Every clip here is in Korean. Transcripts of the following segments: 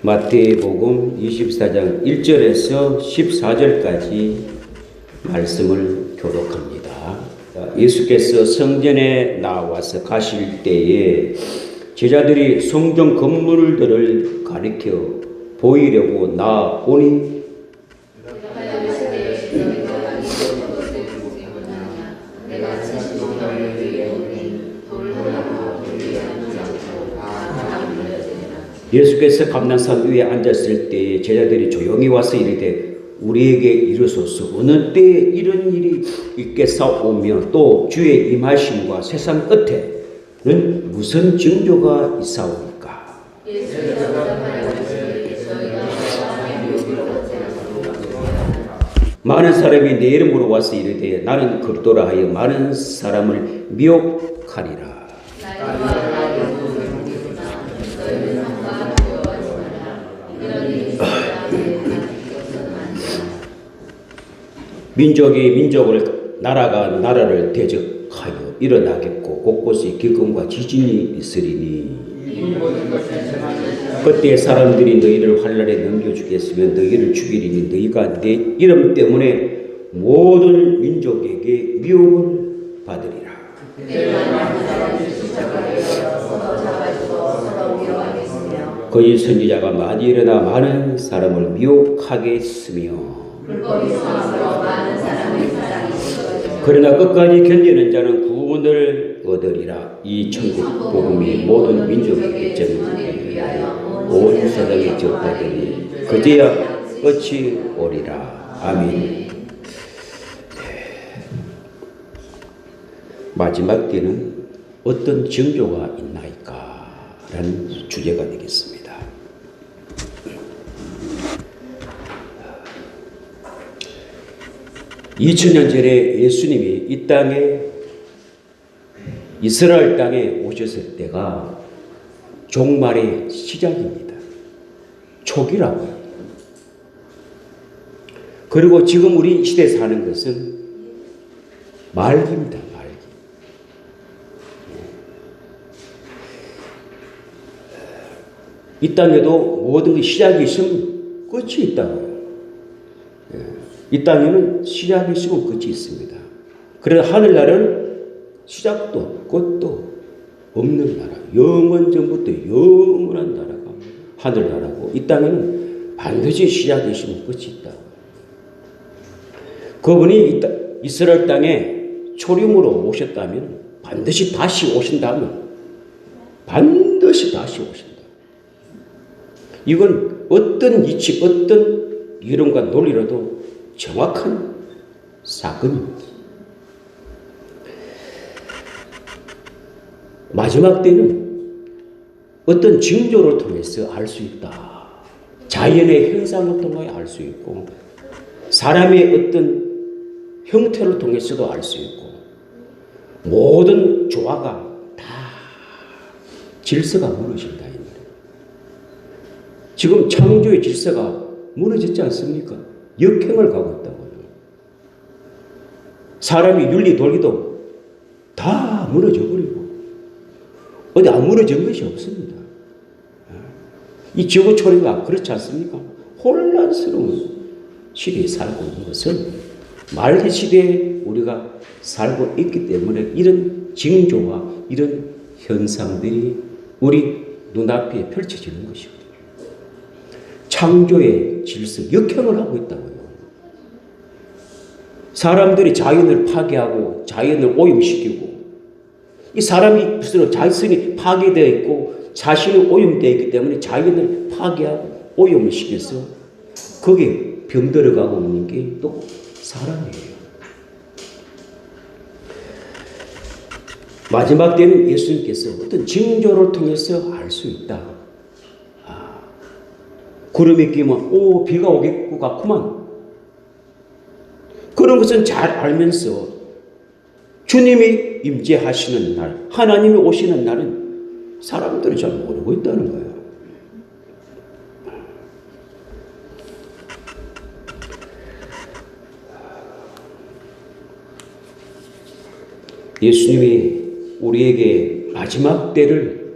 마태복음 24장 1절에서 14절까지 말씀을 교독합니다. 예수께서 성전에 나와서 가실 때에 제자들이 성전 건물들을 가리켜 보이려고 나오니 예수께서 감난산 위에 앉았을 때 제자들이 조용히 와서 이르되 우리에게 이르소서 어느 때에 이런 일이 있겠사오며 또 주의 임하심과 세상 끝에는 무슨 징조가 있사오니까. 많은 사람이 내 이름으로 와서 이르되 나는 그리스도라 하여 많은 사람을 미혹하리라. 민족이 민족을 나라가 나라를 대적하여 일어나겠고 곳곳에 기근과 지진이 있으리니 그때 사람들이 너희를 환난에 넘겨주겠으며 너희를 죽이리니 너희가 내 이름 때문에 모든 민족에게 미움을 받으리라. 거기 선지자가 많이 일어나 많은 사람을 미혹하겠으며 그러나 끝까지 견디는 자는 구원을 얻으리라. 이 천국 복음이 모든 민족에게 전하여 온 세상에 전파되니 그제야 끝이 오리라. 아멘. 마지막 때는 어떤 징조가 있나이까? 라는 주제가 되겠습니다. 2000년 전에 예수님이 이 땅에 이스라엘 땅에 오셨을 때가 종말의 시작입니다. 초기라고 합니다. 그리고 지금 우리 시대에 사는 것은 말기입니다. 말기. 이 땅에도 모든 게 시작이 있으면 끝이 있다고요. 이 땅에는 시작이 있으면 끝이 있습니다. 그래서 하늘나라는 시작도 끝도 없는 나라, 영원전부터 영원한 나라가 하늘나라고 이 땅에는 반드시 시작이 있으면 끝이 있다. 그분이 이스라엘 땅에 초림으로 오셨다면 반드시 다시 오신다면 반드시 다시 오신다. 이건 어떤 이치, 어떤 이론과 논리라도 정확한 사건입니다. 마지막 때는 어떤 징조를 통해서 알 수 있다. 자연의 현상을 통해 알 수 있고 사람의 어떤 형태를 통해서도 알 수 있고 모든 조화가 다 질서가 무너진다. 지금 창조의 질서가 무너졌지 않습니까? 역행을 가고 있다고요. 사람이 윤리 도리도 다 무너져 버리고 어디 안 무너진 것이 없습니다. 이 지구 초리가 그렇지 않습니까? 혼란스러운 시대에 살고 있는 것은 말기 시대에 우리가 살고 있기 때문에 이런 징조와 이런 현상들이 우리 눈앞에 펼쳐지는 것입니다. 창조의 질서, 역행을 하고 있다고요. 사람들이 자연을 파괴하고 자연을 오염시키고 이 사람이 스스로 자신이 파괴되어 있고 자신이 오염되어 있기 때문에 자연을 파괴하고 오염을 시켜서 거기에 병들어가고 있는 게 또 사람이에요. 마지막 때는 예수님께서 어떤 징조를 통해서 알 수 있다. 구름이 끼면 비가 오겠고 같구만. 그런 것은 잘 알면서 주님이 임재하시는 날, 하나님이 오시는 날은 사람들이 잘 모르고 있다는 거예요. 예수님이 우리에게 마지막 때를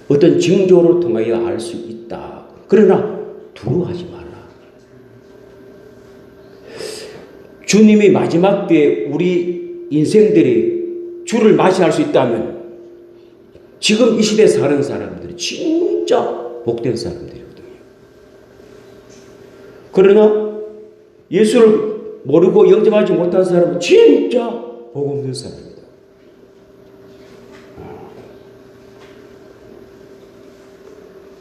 어떤 징조를 통하여 알 수 있다. 있다. 그러나 두려워하지 마라. 주님이 마지막 때에 우리 인생들이 주를 맞이할 수 있다면 지금 이 시대에 사는 사람들이 진짜 복된 사람들이거든요. 그러나 예수를 모르고 영접하지 못한 사람은 진짜 복 없는 사람입니다.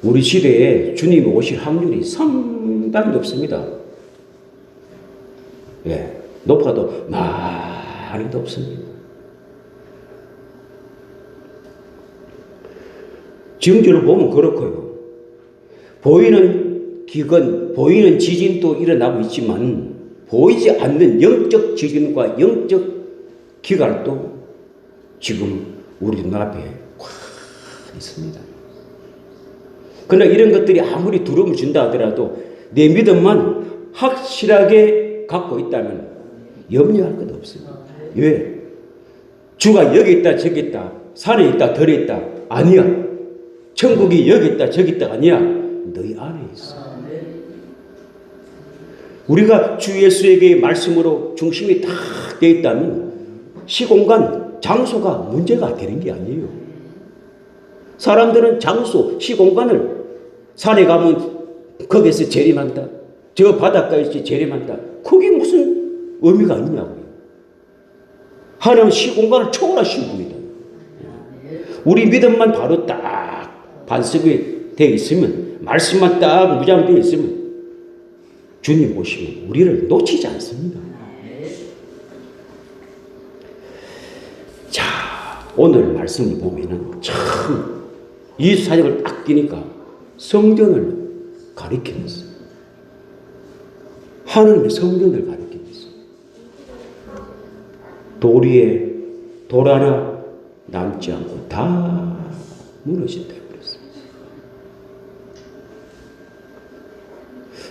우리 시대에 주님이 오실 확률이 상당히 높습니다. 예, 높아도 많이 높습니다. 증거를 보면 그렇고요. 보이는 기근, 보이는 지진도 일어나고 있지만 보이지 않는 영적 지진과 영적 기갈도 지금 우리 눈앞에 꽉 있습니다. 그러나 이런 것들이 아무리 두려움을 준다 하더라도 내 믿음만 확실하게 갖고 있다면 염려할 것 없습니다. 왜? 주가 여기 있다 저기 있다 산에 있다 들에 있다 아니야. 천국이 여기 있다 저기 있다 아니야. 너희 안에 있어. 우리가 주 예수에게 말씀으로 중심이 딱 되어 있다면 시공간, 장소가 문제가 되는 게 아니에요. 사람들은 장소, 시공간을 산에 가면 거기서 재림한다. 저 바닷가에서 재림한다. 그게 무슨 의미가 있냐고요. 하나님은 시공간을 초월하신 분이다. 우리 믿음만 바로 딱 반석이 되어 있으면 말씀만 딱 무장되어 있으면 주님 오시면 우리를 놓치지 않습니다. 자, 오늘 말씀을 보면은 참 이 사역을 딱 끼니까 성전을 가리키면서 하나님의 성전을 가리키면서 돌 위에 돌 하나 남지 않고 다 무너진다 그랬습니다.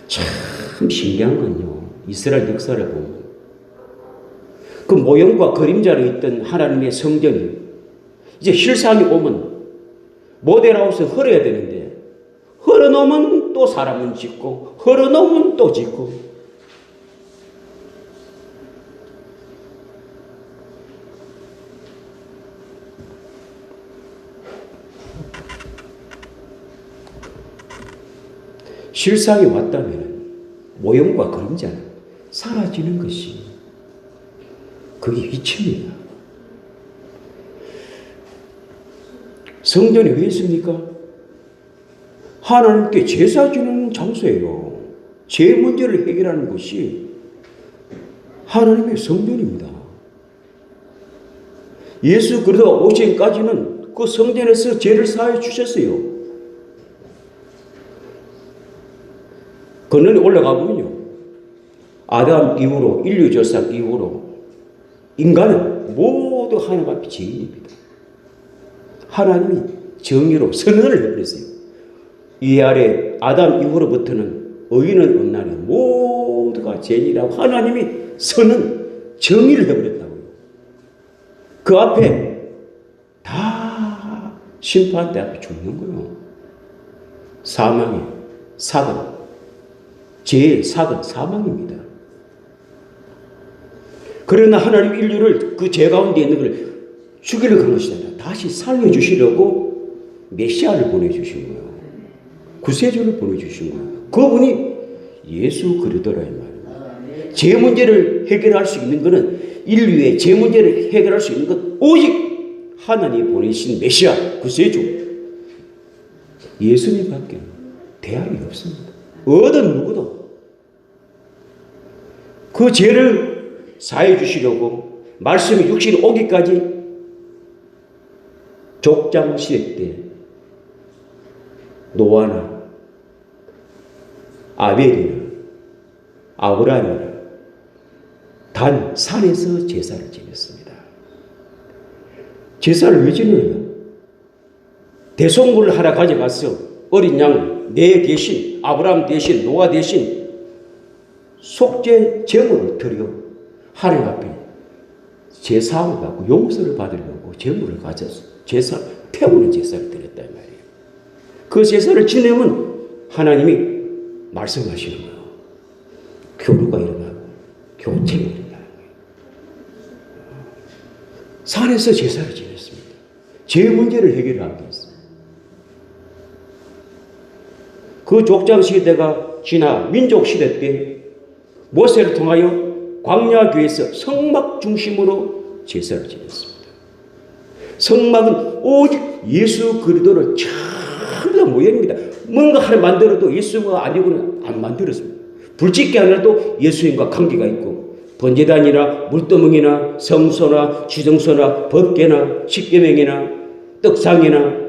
참 신기한 건요. 이스라엘 역사를 보면 그 모형과 그림자로 있던 하나님의 성전이 이제 실상이 오면 모델하우스 헐어야 되는데 헐어놓으면 또 사람은 짓고 헐어놓으면 또 짓고 실상이 왔다면 모형과 그림자는 사라지는 것이 그게 이치입니다. 성전이 왜 있습니까? 하나님께 제사 지는 장소예요. 죄 문제를 해결하는 것이 하나님의 성전입니다. 예수 그리스도가 오시기까지는 그 성전에서 죄를 사해 주셨어요. 건너에 올라가 보면요. 아담 이후로 인류 조상 이후로 인간은 모두 하나님 앞에 죄인입니다. 하나님이 정의로 선언을 해버렸어요. 이 아래 아담 이후로부터는 의인은 없나니 모두가 죄인이라고 하나님이 선언, 정의를 해버렸다고요. 그 앞에 다 심판대 앞에 죽는 거예요. 사망의 사건, 죄의 사건, 사망입니다. 그러나 하나님 인류를 그 죄 가운데 있는 걸 죽이려고 하는 것이 아니라 다시 살려주시려고 메시아를 보내주신 거예요. 구세주를 보내주신 거예요. 그분이 예수 그리스도라 이 말입니다. 죄 문제를 해결할 수 있는 것은 인류의 죄 문제를 해결할 수 있는 것 오직 하나님이 보내신 메시아 구세주 예수님밖에 대안이 없습니다. 어떤 누구도 그 죄를 사해 주시려고 말씀이 육신이 오기까지 족장시대 때 노아나 아벨이나 아브라함이나 단 산에서 제사를 지냈습니다. 제사를 왜 지내요? 대속물을 하나 가져가서 어린 양 내 대신 아브라함 대신 노아 대신 속죄 제물을 드려 하나님 앞에 제사함을 받고 용서를 받으려고 제물을 가져서 제사 태우는 제사를 드렸단 말이에요. 그 제사를 지내면 하나님이 말씀하시는 거예요. 교류가 일어나고 교체가 일어나는 거예요. 산에서 제사를 지냈습니다. 제 문제를 해결하기 위해서. 그 족장 시대가 지나 민족 시대 때 모세를 통하여 광야교에서 성막 중심으로 제사를 지냈습니다. 성막은 오직 예수 그리스도를 전부 모형입니다. 뭔가 하나 만들어도 예수가 아니고는 안 만들었습니다. 불짓게 하나도 예수님과 관계가 있고 번제단이나 물두멍이나 성소나 지정소나 법궤나 십계명이나 떡상이나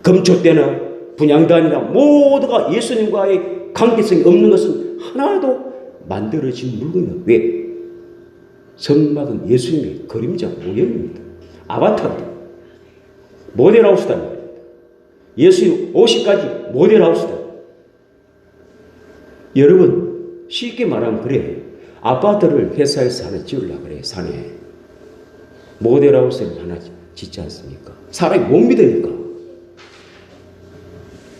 금초대나 분향단이나 모두가 예수님과의 관계성이 없는 것은 하나도 만들어진 물건이에요. 왜? 성막은 예수님의 그림자 모형입니다. 아바타입니다. 모델하우스다 말입니다. 예수님 옷까지 모델하우스다. 여러분 쉽게 말하면 그래. 아파트를 회사에서 하나 지으려고 그래. 산에 모델하우스를 하나 짓지 않습니까? 사람이 못 믿으니까.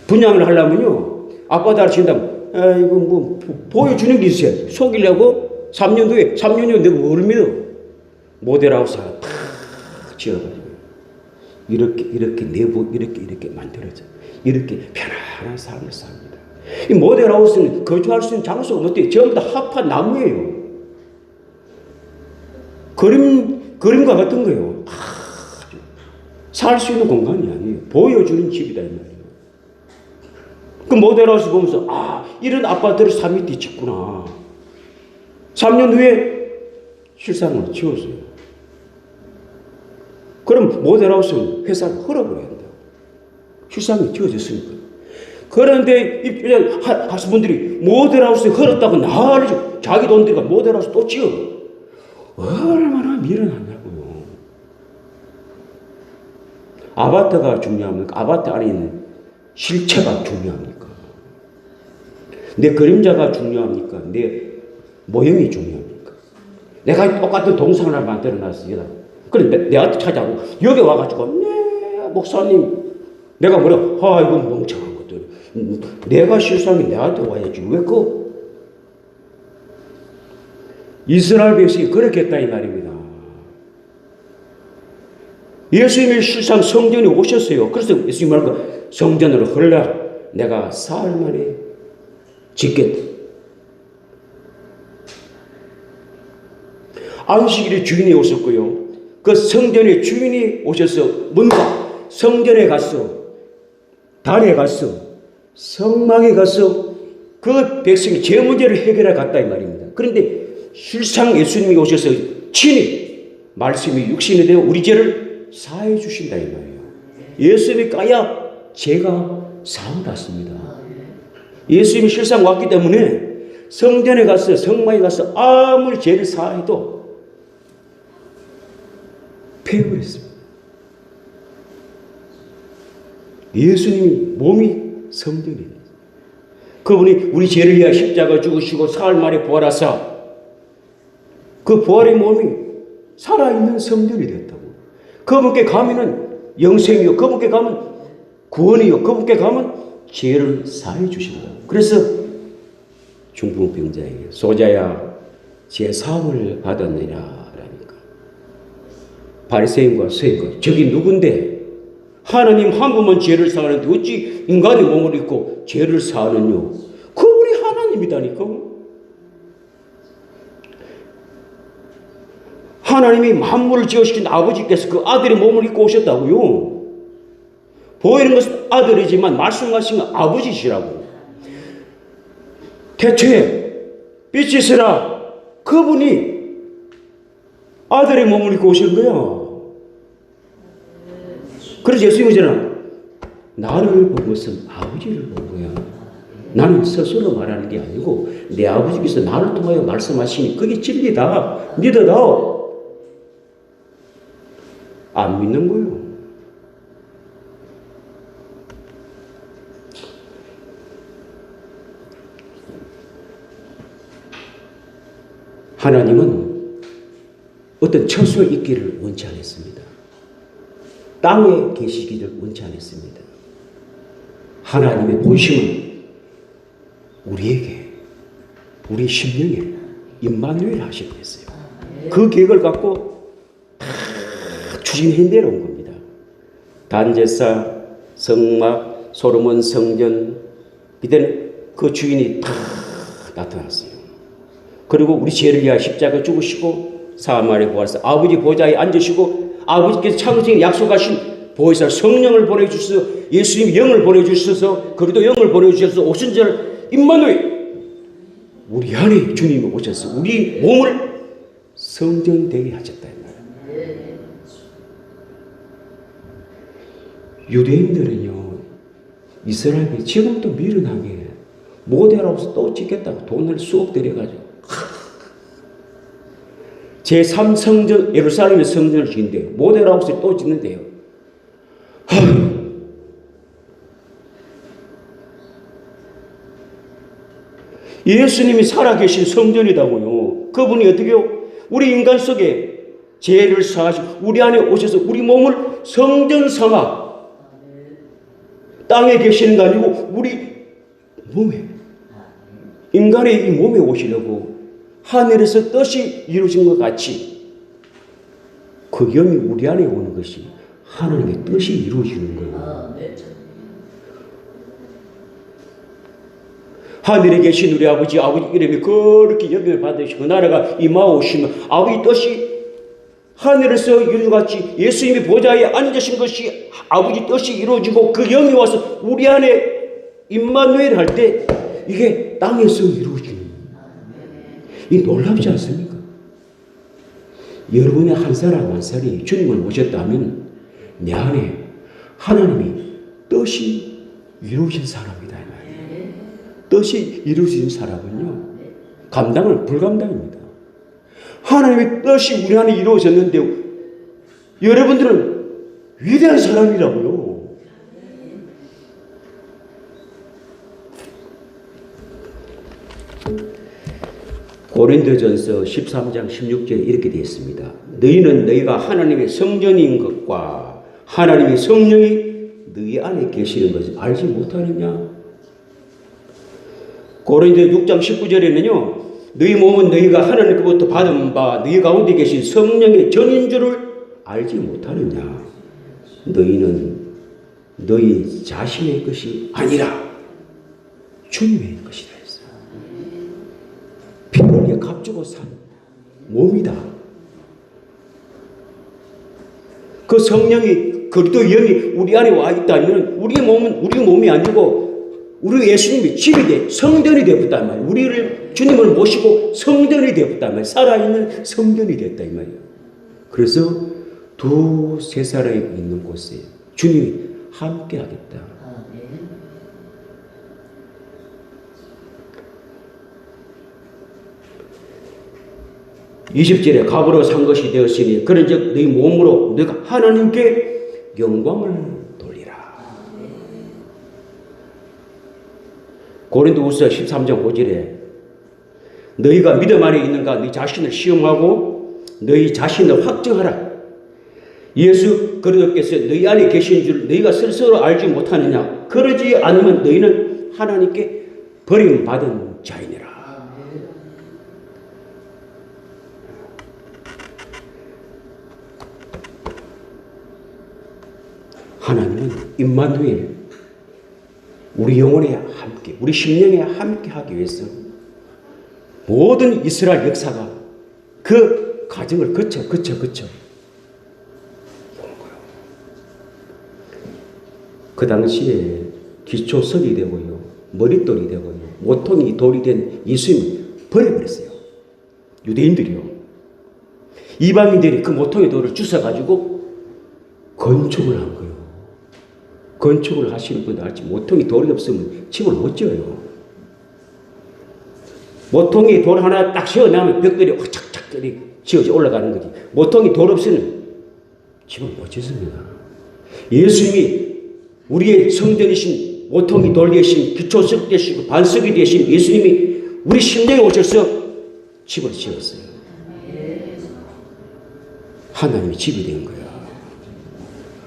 분양을 하려면요 아파트 하나 지은다면 이거 뭐 보여주는 게 있어요. 속이려고 3년 후에 내가 뭘 믿어? 모델하우스 하나 탁 지어가지고 이렇게 내부 이렇게 만들어져. 이렇게 편안한 삶을 삽니다. 이 모델하우스는 거주할 수 있는 장소가 어때요? 전부 다 합한 나무예요. 그림과 같은 거예요. 살 수 있는 공간이 아니에요. 보여주는 집이다 이 말이에요. 그 모델하우스 보면서 이런 아파트를 3일 뒤에 짓구나. 3년 후에 실상으로 지었어요. 그럼 모델하우스는 회사를 허락을 해야 한다. 실상이 지어졌으니까. 그런데 하수분들이 모델하우스에 허락다고 나를 자기 돈 들여가 모델하우스 또 지어. 얼마나 미련하냐고요. 아파트가 중요합니까? 아파트 안에 있는 실체가 중요합니까? 내 그림자가 중요합니까? 내 모형이 중요합니까? 내가 똑같은 동상을 만들어 놨어요. 그래, 내한테 찾아오고, 여기 와가지고, 네, 목사님, 내가 뭐라, 이건 멍청한 것들. 내가 실상이 내한테 와야지. 왜 이스라엘 백성이 그렇게 했다, 이 말입니다. 예수님이 실상 성전에 오셨어요. 그래서 예수님 말고, 성전으로 흘러 내가 사흘 만에 짓겠다. 안식일에 주인이 오셨고요. 그 성전의 주인이 오셔서 뭔가 성전에 가서 달에 가서 성막에 가서 그 백성이 제 문제를 해결해 갔다 이 말입니다. 그런데 실상 예수님이 오셔서 친히 말씀이 육신이 되어 우리 죄를 사해 주신다 이 말이에요. 예수님이 까야 죄가 사함받습니다. 예수님이 실상 왔기 때문에 성전에 가서 성막에 가서 아무리 죄를 사해도 폐허했습니다. 예수님이 몸이 성전이에요. 그분이 우리 죄를 위하여 십자가 죽으시고 사흘 만에 부활하사 그 부활의 몸이 살아있는 성전이 됐다고. 그분께 가면은 영생이요. 그분께 가면 구원이요. 그분께 가면 죄를 사해 주신다. 그래서 중풍병자에게 소자야 죄 사함을 받았느냐 라니까. 바리새인과 서인과 저기 누군데 하나님 한 분만 죄를 사하는데 어찌 인간의 몸을 입고 죄를 사하느뇨. 그분이 하나님이다니까. 하나님이 만물을 지으신 아버지께서 그 아들의 몸을 입고 오셨다고요. 보이는 것은 아들이지만 말씀하신 건 아버지시라고. 태초에 빛이 있으라 그분이 아들의 몸을 입고 오신 거야. 그래서 예수님은 나를 본 것은 아버지를 본 거야. 나는 스스로 말하는 게 아니고 내 아버지께서 나를 통하여 말씀하시니 그게 진리다. 믿어다오. 안 믿는 거예요. 하나님은 어떤 처소에 있기를 원치 않았습니다. 땅에 계시기를 원치 않았습니다. 하나님의 본심은 우리에게, 우리 심령에 임마누엘 하시겠어요. 그 계획을 갖고 다 추진해 내려온 겁니다. 단제사, 성막, 솔로몬 성전, 이때는 그 주인이 다 나타났어요. 그리고 우리 죄를 위하여 십자가 죽으시고 사마리아 부활사 아버지 보좌에 앉으시고 아버지께서 창세기 약속하신 보혜사 성령을 보내주셔서 예수님이 영을 보내주셔서 그리도 영을 보내주셔서 오신 절 임마누엘 우리 안에 주님이 오셔서 우리 몸을 성전되게 하셨다. 유대인들은요 이스라엘이 지금도 미련하게 모델하우스 또 짓겠다고 돈을 수억 들여가지고 제3성전 예루살렘의 성전을 짓는데요. 모델하우스를 또 짓는데요. 예수님이 살아계신 성전이다고요. 그분이 어떻게요? 우리 인간 속에 죄를 사하시고 우리 안에 오셔서 우리 몸을 성전 삼아 땅에 계시는 게 아니고 우리 몸에 인간의 이 몸에 오시려고 하늘에서 뜻이 이루어진 것 같이 그 영이 우리 안에 오는 것이 하나님의 뜻이 이루어지는 거예요. 하늘에 계신 우리 아버지 이름이 그렇게 영광을 받으시고 나라가 임하오시면 아버지 뜻이 하늘에서 이루어진 것 같이 예수님이 보좌에 앉으신 것이 아버지 뜻이 이루어지고 그 영이 와서 우리 안에 임마누엘 할 때 이게 땅에서 이루어지는 이 놀랍지 않습니까? 여러분의 한 사람 한 사람이 주님을 모셨다면 내 안에 하나님이 뜻이 이루어진 사람이다. 뜻이 이루어진 사람은요 감당은 불감당입니다. 하나님의 뜻이 우리 안에 이루어졌는데 여러분들은 위대한 사람이라고요. 고린도전서 13장 16절에 이렇게 되어 있습니다. 너희는 너희가 하나님의 성전인 것과 하나님의 성령이 너희 안에 계시는 것을 알지 못하느냐? 고린도 6장 19절에는요. 너희 몸은 너희가 하나님께로부터 받은 바 너희 가운데 계신 성령의 전인 줄을 알지 못하느냐? 너희는 너희 자신의 것이 아니라 주님의 것이다 했어요. 피를 위해 값주고 산 몸이다. 그 성령이 그리스도 영이 우리 안에 와 있다면 우리 몸은 우리 몸이 아니고 우리 예수님이 집이 돼 성전이 되었단 말이에요. 우리를 주님을 모시고 성전이 되었단 말이에요. 살아있는 성전이 됐다 이 말이에요. 그래서 두세 사람이 있는 곳에 주님이 함께 하겠다. 20절에 값으로 산 것이 되었으니 그런즉 너희 몸으로 너희가 하나님께 영광을 돌리라. 고린도후서 13장 5절에 너희가 믿음 안에 있는가 너희 자신을 시험하고 너희 자신을 확정하라. 예수 그리스도께서 너희 안에 계신 줄 너희가 스스로 알지 못하느냐? 그러지 않으면 너희는 하나님께 버림받은 자이니라. 하나님은 임마누엘 우리 영혼에 함께 우리 심령에 함께 하기 위해서 모든 이스라엘 역사가 그 과정을 거쳐 온 거예요. 그 당시에 기초석이 되고요 머릿돌이 되고요 모퉁이 돌이 된 예수님을 버려버렸어요. 유대인들이요. 이방인들이 그 모퉁이 돌을 주워가지고 건축을 한 거예요. 건축을 하시는 분들 알지 모퉁이 돌이 없으면 집을 못 지어요. 모퉁이 돌 하나 딱 세워놓으면 벽들이 확착착 지어져 올라가는 거지. 모퉁이 돌 없으면 집을 못 짓습니다. 예수님이 우리의 성전이신 모퉁이 돌 되신 기초석 되시고 반석이 되신 예수님이 우리 심령에 오셔서 집을 지었어요. 하나님이 집이 된 거예요.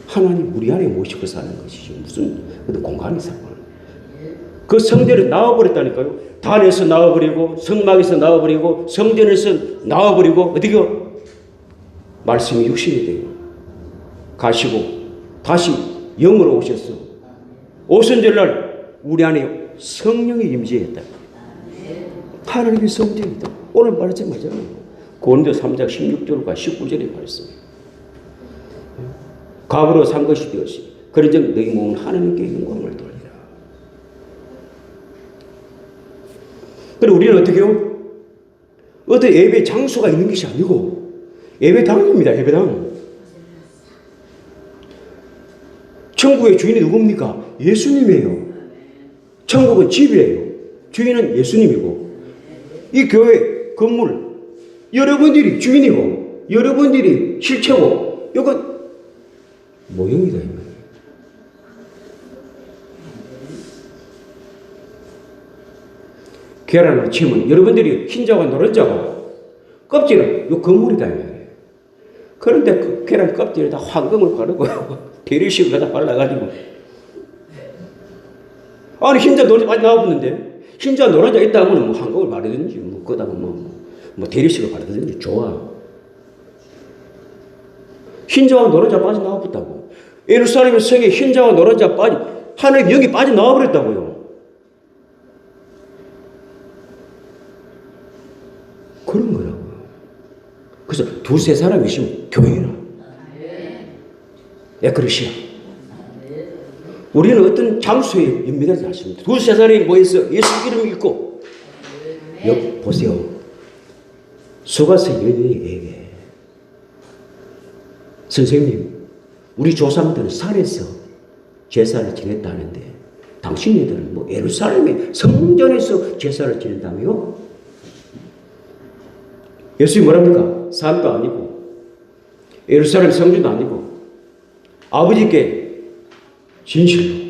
하나님 우리 안에 모시고 사는 것이죠. 무슨 공간이 상관. 그 성전에 나와버렸다니까요. 단에서 나와버리고 성막에서 나와버리고 성전에서 나와버리고 어디가 말씀이 육신이 돼요. 가시고 다시 영으로 오셨어. 오순절날 우리 안에 성령이 임재했다. 하나님의 성전이다. 오늘 말하자마자 고린도 3장 16절과 19절에 말했습니다. 값으로 산 것이 되었으니 그런즉 너희 몸은 하나님께 영광을 돌리라. 그리고 우리는 어떻게 해요? 어떤 예배 장소가 있는 것이 아니고 예배당입니다. 예배당. 천국의 주인이 누굽니까? 예수님이에요. 천국은 집이에요. 주인은 예수님이고 이 교회 건물 여러분들이 주인이고 여러분들이 실체고 이건 모형이다. 계란 아침은 여러분들이 흰자와 노른자고 껍질은 이 건물이다. 그런데 그 계란 껍질에다 황금을 바르고 대리식을 갖다 발라가지고 아니 흰자 노른자 많이 나와붙는데 흰자 노른자 있다 하면 뭐 황금을 바르든지 뭐 그다음 뭐 대리식을 바르든지 좋아. 흰자와 노른자 빠져 나와붙다고. 예루살렘의 성에 흰자와 노른자 빠져 하늘의 영이 빠져 나와버렸다고요. 그런 거라고요. 그래서 두세 사람 있으면 교회라. 에크레시아. 우리는 어떤 장소에 연미하지 않습니다. 두세 사람이 모여서 예수 이름 읽고 보세요. 수가서 연예에게 선생님 우리 조상들은 산에서 제사를 지냈다는데 당신네들은 뭐 예루살렘의 성전에서 제사를 지낸다며요? 예수님이 뭐랍니까? 산도 아니고 예루살렘 성전도 아니고 아버지께 진실로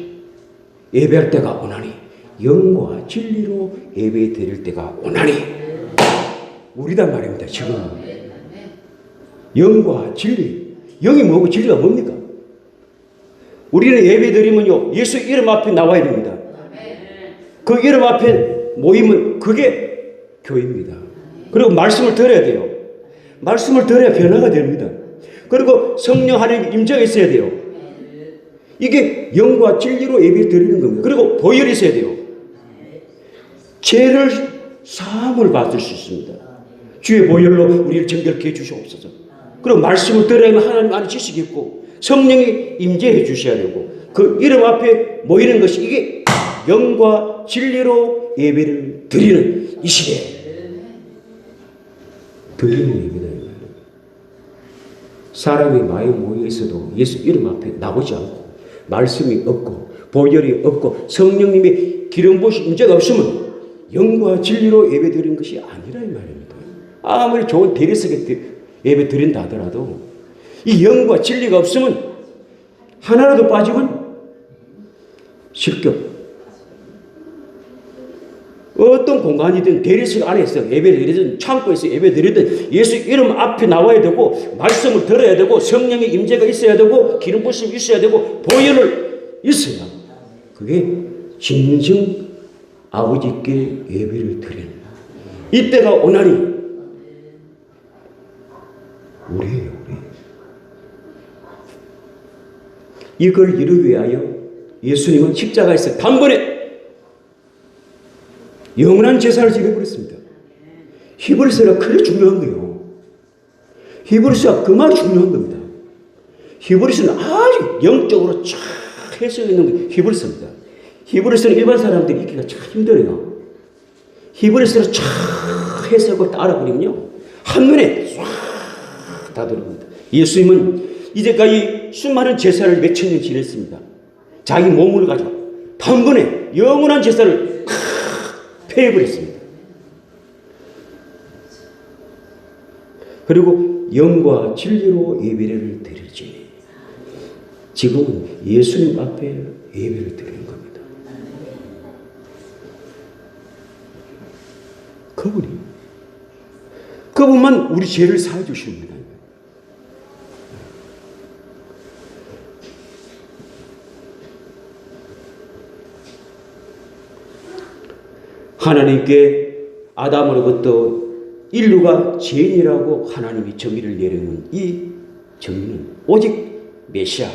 예배할 때가 오나니 영과 진리로 예배 드릴 때가 오나니 우리단 말입니다. 지금 영과 진리. 영이 뭐고 진리가 뭡니까? 우리는 예배 드리면요 예수 이름 앞에 나와야 됩니다. 그 이름 앞에 모이면 그게 교회입니다. 그리고 말씀을 들어야 돼요. 말씀을 들어야 변화가 됩니다. 그리고 성령 하나님 임재가 있어야 돼요. 이게 영과 진리로 예배 드리는 겁니다. 그리고 보혈이 있어야 돼요. 죄를 사함을 받을 수 있습니다. 주의 보혈로 우리를 정결케 해주시옵소서. 그리고 말씀을 들어야만 하나님 안에 지식이 있고 성령이 임재해 주셔야 되고 그 이름 앞에 모이는 것이 이게 영과 진리로 예배를 드리는 이 시대에 드리는 예배다. 사람이 많이 모여 있어도 예수 이름 앞에 나오지 않고 말씀이 없고 보혈이 없고 성령님의 기름 부으신 임재가 없으면 영과 진리로 예배 드리는 것이 아니라 이 말입니다. 아무리 좋은 대리석에 예배 드린다 하더라도 이 영과 진리가 없으면 하나라도 빠지면 실격. 어떤 공간이든 대리석 안에서 예배를 드리든 창고에서 예배 드리든 예수 이름 앞에 나와야 되고 말씀을 들어야 되고 성령의 임재가 있어야 되고 기름 부으심이 있어야 되고 보혈을 있어야 그게 진정 아버지께 예배를 드리는 이때가 오나니 우리예요. 우리. 이걸 이루기 위하여 예수님은 십자가에서 단번에 영원한 제사를 지내버렸습니다. 히브리서가 그게 중요한 거예요. 히브리서가 그 말이 중요한 겁니다. 히브리서는 아주 영적으로 쫙 해석이 있는 게 히브리서입니다. 히브리서는 일반 사람들이 읽기가 참 힘들어요. 히브리서를 쫙 해석을 따라버리면요 한눈에 쫙 다 들어갑니다. 예수님은 이제까지 수많은 제사를 몇천 년 지냈습니다. 자기 몸을 가지고 단번에 영원한 제사를 폐해버렸습니다. 그리고 영과 진리로 예배를 드리지. 지금은 예수님 앞에 예배를 드리는 겁니다. 그분만 우리 죄를 사해 주십니다. 하나님께 아담으로부터 인류가 죄인이라고 하나님이 정의를 내리는 이 정의는 오직 메시아,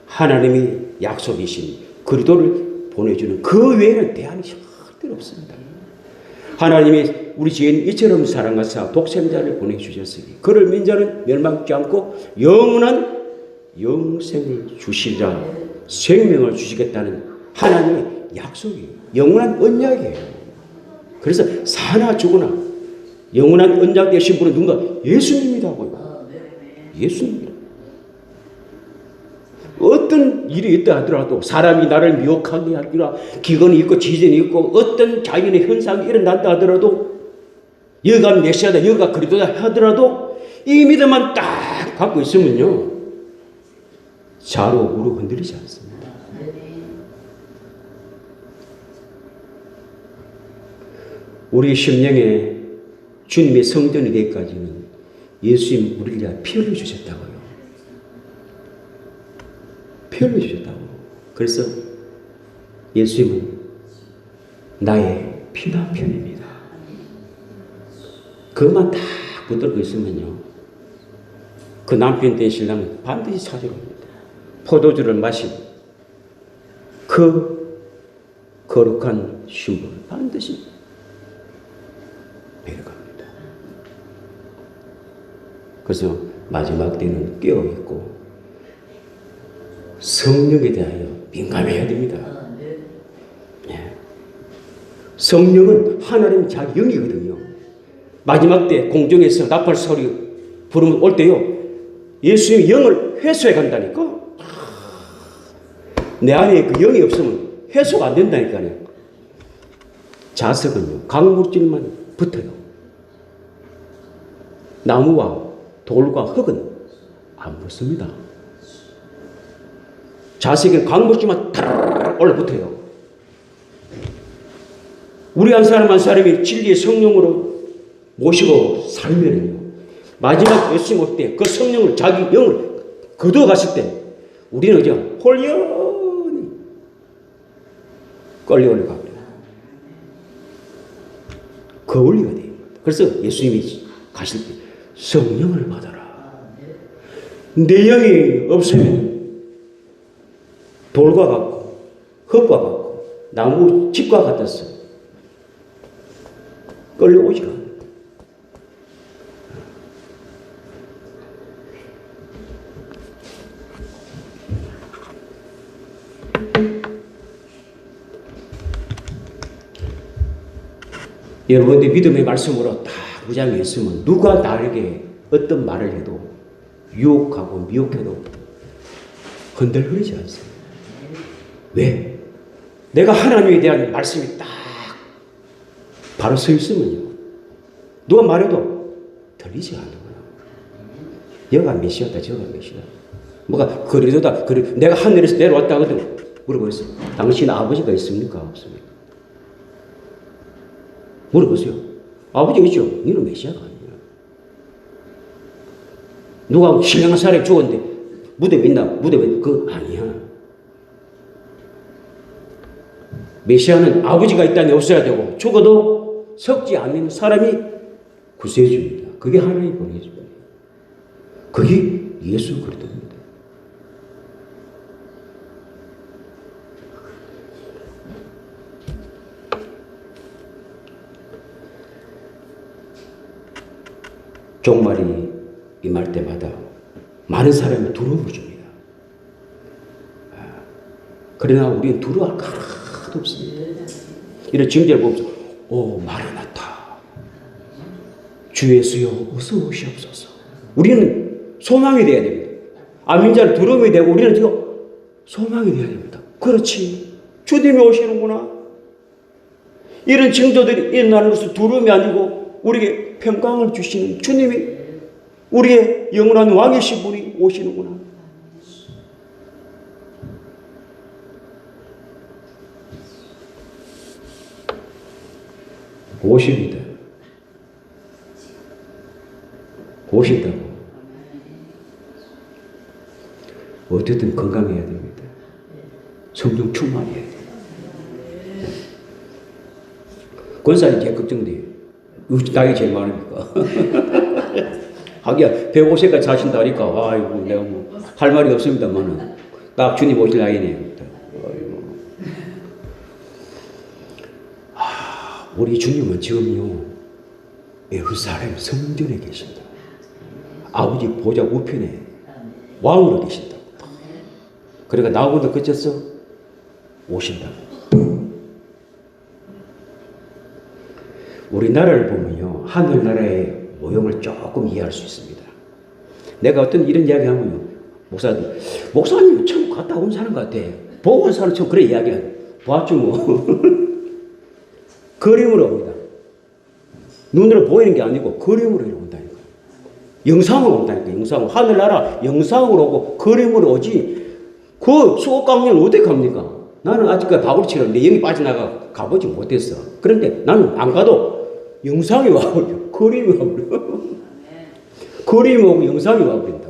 하나님이 약속이신 그리스도를 보내주는 그 외에는 대안이 절대로 없습니다. 하나님이 우리 죄인 이처럼 사랑하사 독생자를 보내주셨으니 그를 믿는 자는 멸망치 않고 영원한 영생을 주시자 생명을 주시겠다는 하나님의 약속이에요. 영원한 언약이에요. 그래서 사나 죽으나 영원한 언약 되신 분은 누군가? 예수님이라고요. 예수님. 어떤 일이 있다 하더라도 사람이 나를 미혹하게 하기라 기근이 있고 지진이 있고 어떤 자연의 현상이 일어난다 하더라도 여가 메시아다 여가 그리스도다 하더라도 이 믿음만 딱 갖고 있으면요 좌로 우로 흔들리지 않습니다. 우리 심령에 주님의 성전이 되기까지는 예수님 우리를 위하여 피 흘려 주셨다고요. 피 흘려 주셨다고. 그래서 예수님은 나의 피난편입니다. 그것만 딱 붙들고 있으면요 그 남편 된 신랑은 반드시 찾아옵니다. 포도주를 마시고 그 거룩한 신부를 반드시 배려갑니다. 그래서 마지막 때는 깨어있고 성령에 대하여 민감해야 됩니다. 예. 성령은 하나님 자기 영이거든요. 마지막 때 공중에서 나팔 소리 부르면 올 때요 예수님의 영을 회수해 간다니까. 내 안에 그 영이 없으면 회수가 안 된다니까요. 자석은요 강물질만 붙어요. 나무와 돌과 흙은 안 붙습니다. 자석은 강물질만 타르르 올라붙어요. 우리 한 사람 한 사람이 진리의 성령으로 모시고 살면요 마지막 예수님 올 때 그 성령을 자기 영을 거두어 갔을 때 우리는 그저 홀연히 끌려 올라갑니다. 그 원리가 돼요. 그래서 예수님이 가실 때 성령을 받아라. 내 영이 없으면 돌과 같고 흙과 같고 나무 집과 같았어. 끌려오지가 않아요. 여러분들 믿음의 말씀으로 다 무장해 있으면 누가 나에게 어떤 말을 해도 유혹하고 미혹해도 흔들리지 않습니다. 왜? 내가 하나님에 대한 말씀이 딱 바로 서 있으면요 누가 말해도 들리지 않는구나. 여가 메시아다 저가 메시아다 뭐가 그리스도다 내가 하늘에서 내려왔다 하거든 물어보세요. 당신 아버지가 있습니까? 없습니까? 물어보세요. 아버지가 있죠. 너는 메시아가 아니야. 누가 신령한 사람이 죽었는데 무덤에 있나? 무덤에 그거 아니야. 메시아는 아버지가 있다니 없어야 되고 죽어도 썩지 않는 사람이 구세주입니다. 그게 하나님 보내줍니다. 그게 예수 그리스도입니다. 종말이 임할 때마다 많은 사람이 두려움을 줍니다. 그러나 우리는 두려워할 거 하나도 없습니다. 이런 징조를 보면서 마라나타 주 예수여 어서 오시옵소서. 우리는 소망이 되어야 됩니다. 아민자는 두려움이 되고 우리는 지금 소망이 되어야 됩니다. 그렇지 주님이 오시는구나. 이런 징조들이 일어나는 것은 두려움이 아니고 우리에게 평강을 주시는 주님이 우리의 영원한 왕이신 분이 오시는구나. 오십니다. 오신다고. 어쨌든 건강해야 됩니다. 성령 충만해야 됩니다. 권사님 제일 걱정돼요. 나이 제일 많으니까. 하기야 150까지 사신다니까 아이고 내가 뭐 할 말이 없습니다만은 딱 주님 오실 나이네요. 우리 주님은 지금요 예루살렘 성전에 계신다. 아버지 보좌 우편에 왕으로 계신다. 그러니까 나보다 그쳐서 오신다. 우리나라를 보면요 하늘나라의 모형을 조금 이해할 수 있습니다. 내가 어떤 이런 이야기 하면요 목사님 천국 갔다 온 사람 같아. 보고 온 사람 처럼 그래 이야기해. 봤죠 뭐. 그림으로 옵니다. 눈으로 보이는 게 아니고 그림으로 온다니까. 영상으로 온다니까. 영상으로. 하늘나라 영상으로 오고 그림으로 오지. 그 수업 강연 어떻게 합니까? 나는 아직까지 바울처럼 내 영이 빠져나가 가보지 못했어. 그런데 나는 안 가도 영상이 와버려. 그림이 와버려. 그림이 오고 영상이 와버린다고.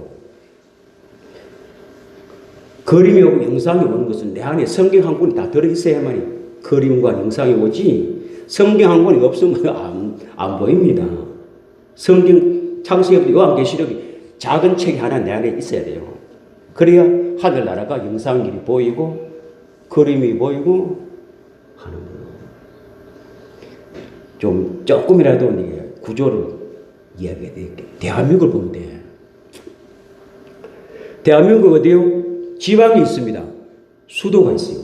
그림이 오고 영상이 오는 것은 내 안에 성경 한 권이 다 들어있어야만이 그림과 영상이 오지. 성경 한 권이 없으면 안 보입니다. 성경 창세기부터 요한계시록이 작은 책이 하나 내 안에 있어야 돼요. 그래야 하늘나라가 영상길이 보이고 그림이 보이고 하는 거예요. 좀 조금이라도 구조를 이야기해야 돼. 대한민국을 보면 돼. 대한민국 어디요? 지방이 있습니다. 수도가 있어요.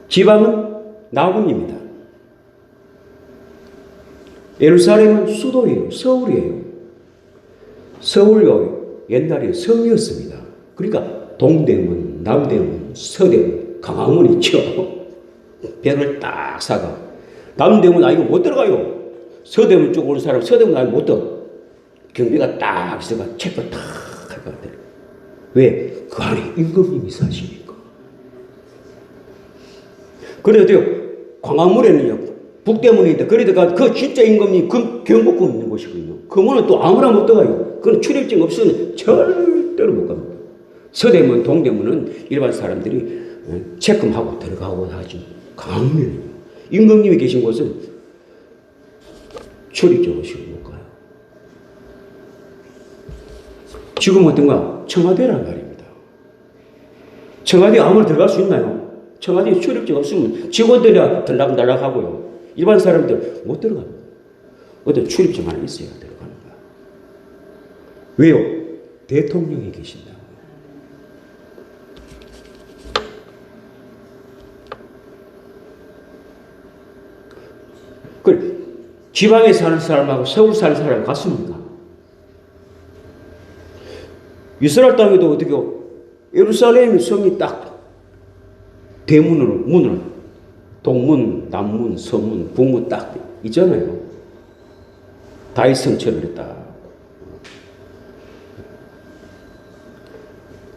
지방은 나군입니다. 예루살렘은 수도예요. 서울이에요. 서울요 옛날에 성이었습니다. 그러니까 동대문, 남대문, 서대문, 강화문 있죠. 배를 딱 사가. 남대문 이거 못 들어가요. 서대문 쪽 오는 사람 서대문 못 들어. 경비가 딱 있어가 체크 딱 할 것 같아요. 왜? 그 안에 임금님이 사시니까. 그래도요 광화문에는요 북대문인데 그래도 그 진짜 임금님 그 경복궁 있는 곳이거든요. 그 문은 또 아무나 못 들어가요. 그건 출입증 없으면 절대로 못 갑니다. 서대문, 동대문은 일반 사람들이 체크하고 들어가고 하지. 강릉 임금님이 계신 곳은 출입증 없이 못 가요. 지금 어떤가? 청와대란 말입니다. 청와대 아무나 들어갈 수 있나요? 청와대에 출입증 없으면 직원들이 들락달락 하고요. 일반 사람들 못 들어갑니다. 어떤 출입증 하나 있어야 들어가는 거야. 왜요? 대통령이 계신다. 지방에 사는 사람하고 서울 사는 사람 같습니까? 이스라엘 땅에도 어떻게 예루살렘 성이 딱 대문으로 문을 동문, 남문, 서문, 북문 딱 있잖아요. 다윗 성처럼 했다.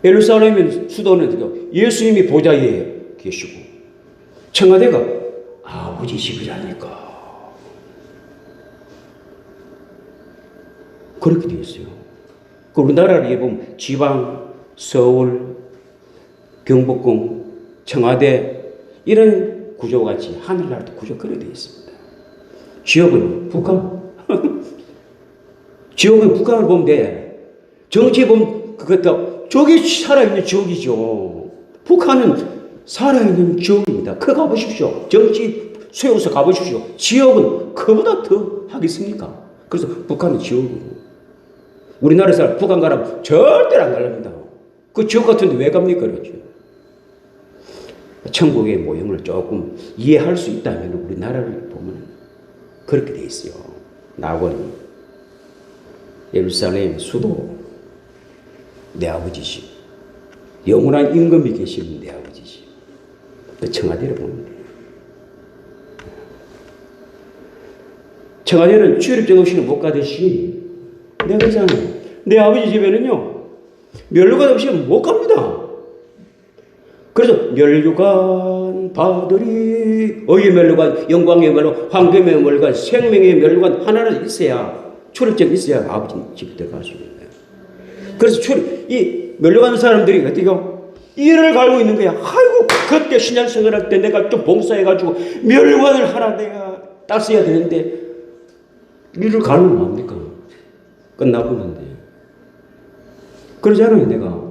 예루살렘의 수도는 예수님이 보좌에 계시고 청와대가 아버지 집이라니까. 그렇게 되어 있어요. 그 우리나라를 보면 지방, 서울, 경복궁, 청와대 이런 구조같이 하늘나라도 구조 그렇게 되어 있습니다. 지역은 북한. 지역은 북한을 보면 돼. 정치에 보면 그것도 저기 살아있는 지역이죠. 북한은 살아있는 지역입니다. 그 가보십시오. 정치 세워서 가보십시오. 지역은 그보다 더 하겠습니까? 그래서 북한은 지역이고 우리나라 사람 북한 가라면 절대로 안 갈랍니다. 그 지역 같은데 왜 갑니까? 그렇죠. 천국의 모형을 조금 이해할 수 있다면 우리나라를 보면 그렇게 돼 있어요. 낙원, 예루살렘 수도 내 아버지 집, 영원한 임금이 계시는 내 아버지 집. 그 청와대를 보면 돼요. 청와대는 출입증 없이는 못 가듯이 내가 그러잖아요. 내 아버지 집에는요 면류관 없이 못 갑니다. 그래서 면류관 바들이 어의 면류관, 영광의 면류관, 황금의 면류관, 생명의 면류관 하나는 있어야 출입증 있어야 아버지 집에 들어갈 수 있는 거예요. 그래서 이 면류관 사람들이 어떻게요? 이를 갈고 있는 거야. 아이고, 그때 신앙생활할 때 내가 좀 봉사해가지고 멸관을 하나 내가 땄어야 되는데 이를 갈면 뭡니까? 끝나버는데. 그러잖아요, 내가.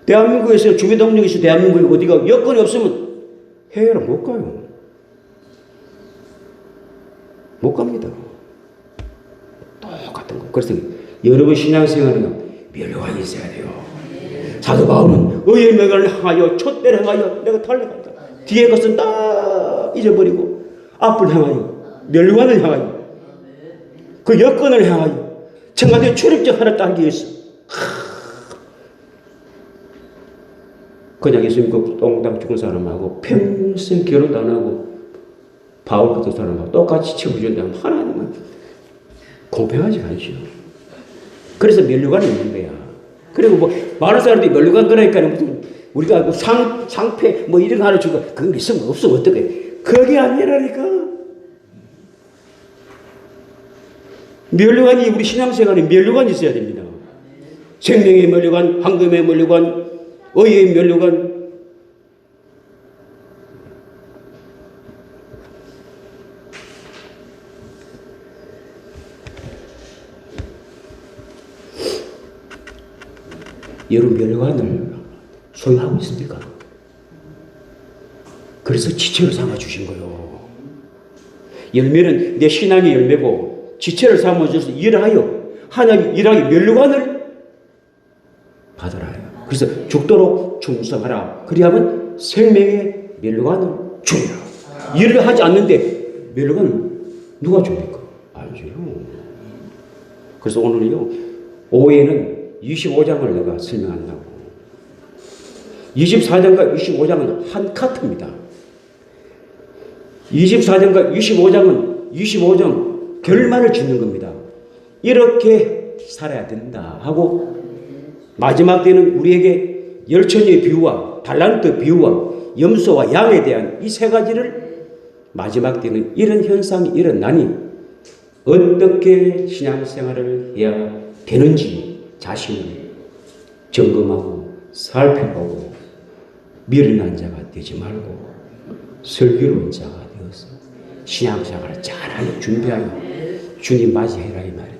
대한민국에서 주민등록에서 대한민국에 어디가 여건이 없으면 해외로 못 가요. 못 갑니다. 똑같은 거. 그래서 여러분 신앙생활은 멸관이 있어야 돼요. 사도 바울은 의의 명을 향하여 촛대를 향하여 내가 달려간다. 뒤에 것은 다 잊어버리고 앞을 향하여 멸관을 향하여 그 여건을 향하여 청와대 출입증 하나 따기 위해서 그냥 예수님 그 똥당 죽은 사람하고 평생 결혼도 안 하고 바울 같은 사람하고 똑같이 채워준다면 하나님은 공평하지 않죠. 그래서 면류관이 있는 거야. 그리고 뭐 많은 사람들이 면류관 그러니까 무슨 우리가 뭐 상패 뭐 이런 거 하나 주고 그건 있으면 없으면 어떡해. 그게 아니라니까. 면류관이 우리 신앙생활에 면류관이 있어야 됩니다. 생명의 면류관, 황금의 면류관, 의의 면류관. 여러분 면류관을 소유하고 있습니까? 그래서 지체로 삼아주신 거예요. 열매는 내 신앙의 열매고 지체를 삼아줘서 일하여 하나님 일하여 면류관을 받으라. 그래서 죽도록 충성하라. 그리하면 생명의 면류관을 주리라. 일을 하지 않는데 면류관을 누가 줍니까? 알죠. 그래서 오늘은요, 오후에는 25장을 내가 설명한다고. 24장과 25장은 한 카트입니다. 24장과 25장은 25장 결말을 짓는 겁니다. 이렇게 살아야 된다 하고 마지막 때는 우리에게 열천의 비유와 달란트 비유와 염소와 양에 대한 이 세 가지를 마지막 때는 이런 현상이 일어나니 어떻게 신앙생활을 해야 되는지 자신을 점검하고 살펴보고 미련한 자가 되지 말고 슬기로운 자가 되어서 신앙생활을 잘하여 준비하여 주님 맞이해라 이 말입니다.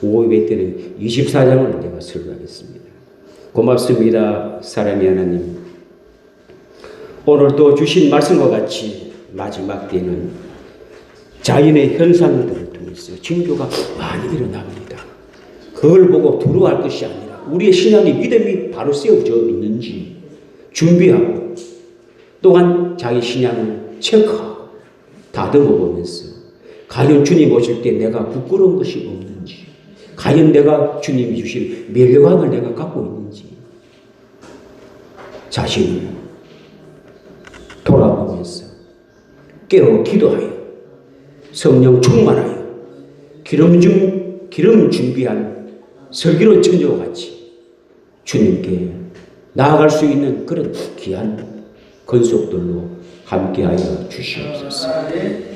5회 때는 24장을 내가 설교하겠습니다. 고맙습니다. 사랑의 하나님. 오늘도 주신 말씀과 같이 마지막 때는 자연의 현상들을 통해서 징조가 많이 일어납니다. 그걸 보고 두려워할 것이 아니라 우리의 신앙의 믿음이 바로 세워져 있는지 준비하고 또한 자기 신앙을 체크하고 다듬어 보면서 과연 주님 오실 때 내가 부끄러운 것이 없는지 과연 내가 주님이 주신 면류관을 내가 갖고 있는지 자신을 돌아보면서 깨어 기도하여 성령 충만하여 기름 준비한 슬기로운 처녀와 같이 주님께 나아갈 수 있는 그런 귀한 건속들로 함께하여 주시옵소서.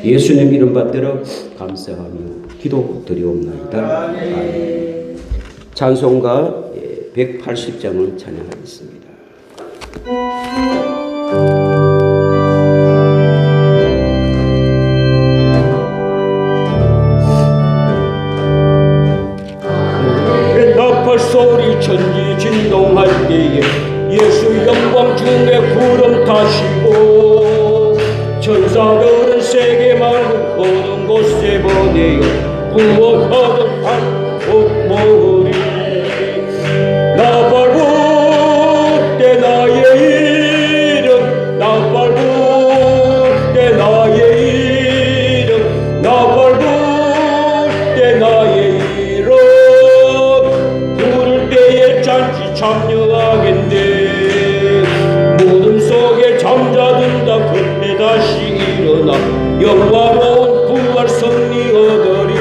예수님 이름 받들어 감사하며 기도드리옵나이다. 아멘. 찬송가 180장을 찬양하겠습니다. 나팔 소리 천지 진동할 때에 예수 영광 중에 구름 타시고 천사들은 세계 만국 모든 곳에 보내어 구원하듯 한국 모으리 나팔 불 때 나의 이름 나팔 불 때 나의 이름 나팔 불 때 나의 이름 부를 때에 잔치 참여하겠네 무덤 속에 잠자든다 그때 다시 일어나 영화로운 부활 승리 얻으리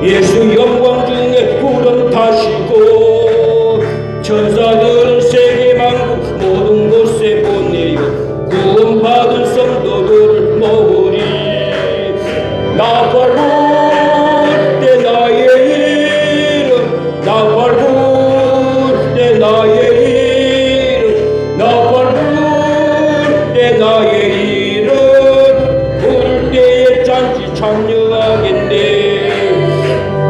예수 영광 중에 구름 타시고 천사들은 세계 만국 모든 곳에 보내요 구원받은 성도들을 모으리 나 밟을 때 나의 이름 나 밟을 때 나의 이름 나 밟을 때 나의 이름 부를 때에 잔치 참여하겠네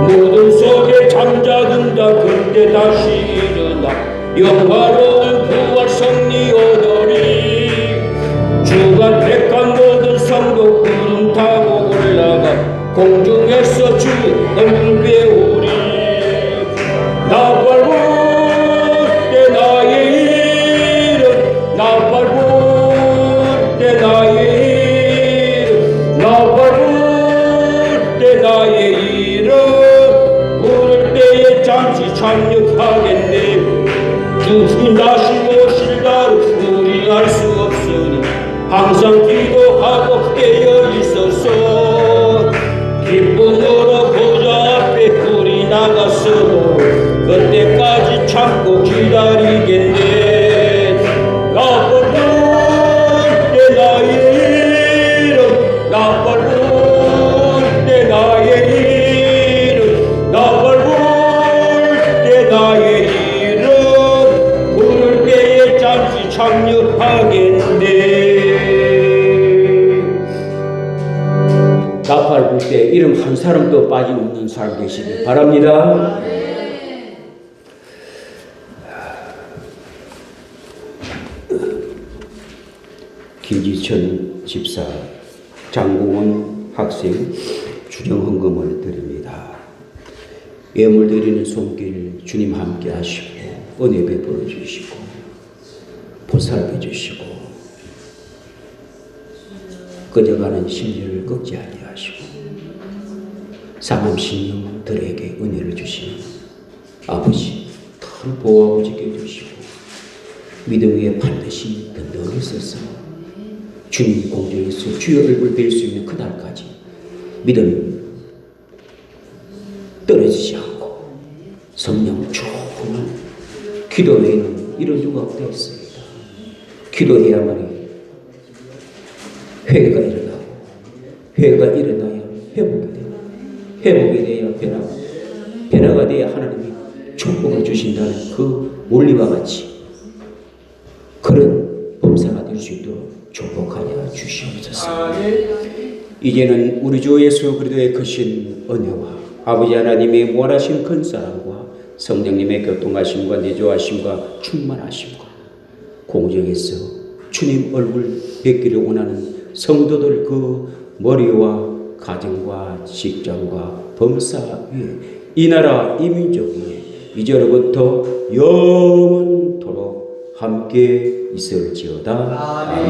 모든 속에 잠자든다 그때 다시 일어나 영화로운 부활 승리 얻으리 주가 택한 모든 성도 구름 타고 올라가 공중에서 주 얼굴 배우리 나 밟을 때 나의 이름 나 밟을 때 나의 이름 나 밟을 때 나의 이름 부를 때에 잠시 참여하겠네 주님 다시 오실 날 우리 알 수 없으니 항상 기도하고 깨어 있어서 기쁨으로 보좌 앞에 우리 나가서 그때까지 참고 기다리겠네 나 밟을 때 나의 이름 나 밟을 때 나의 이름 나 밟을 때 나의 이름 부를 때에 잠시 참여하겠네 나 밟을 때 이름 한 사람도 빠짐없는 사람 되시길 바랍니다. 김지천 집사, 장공원 학생 주정 헌금을 드립니다. 예물 드리는 손길 주님 함께 하시고 은혜 베풀어 주시고 보살펴 주시고 꺼져가는 심리를 꺾지 아니하시고 상함 신령들에게 은혜를 주시는 아버지 더 보호하고 지켜주시고 믿음 위에 반드시 든든히 서서 주님 공중에서 주의 얼굴 뵐 수 있는 그날까지 믿음이 떨어지지 않고 성령 충만한 기도 외에는 이런 수가 없다 했습니다. 기도해야만이 회개가 일어나고 회개가 일어나야 회복이 돼요. 회복이 돼야 변화가 돼야 하나님이 축복을 주신다는 그 원리와 같이 그런 범사가 될 수 있도록 축복하여 주시옵소서. 이제는 우리 주 예수 그리스도의 크신 은혜와 아버지 하나님의 무한하신 큰 사랑과 성령님의 교통하심과 내조하심과 충만하심과 공중에서 주님 얼굴 뵙기를 원하는 성도들 그 머리와 가정과 직장과 범사 위에 이 나라 이 민족 위에 이제로부터 영원토록 함께 있을지어다. 아멘.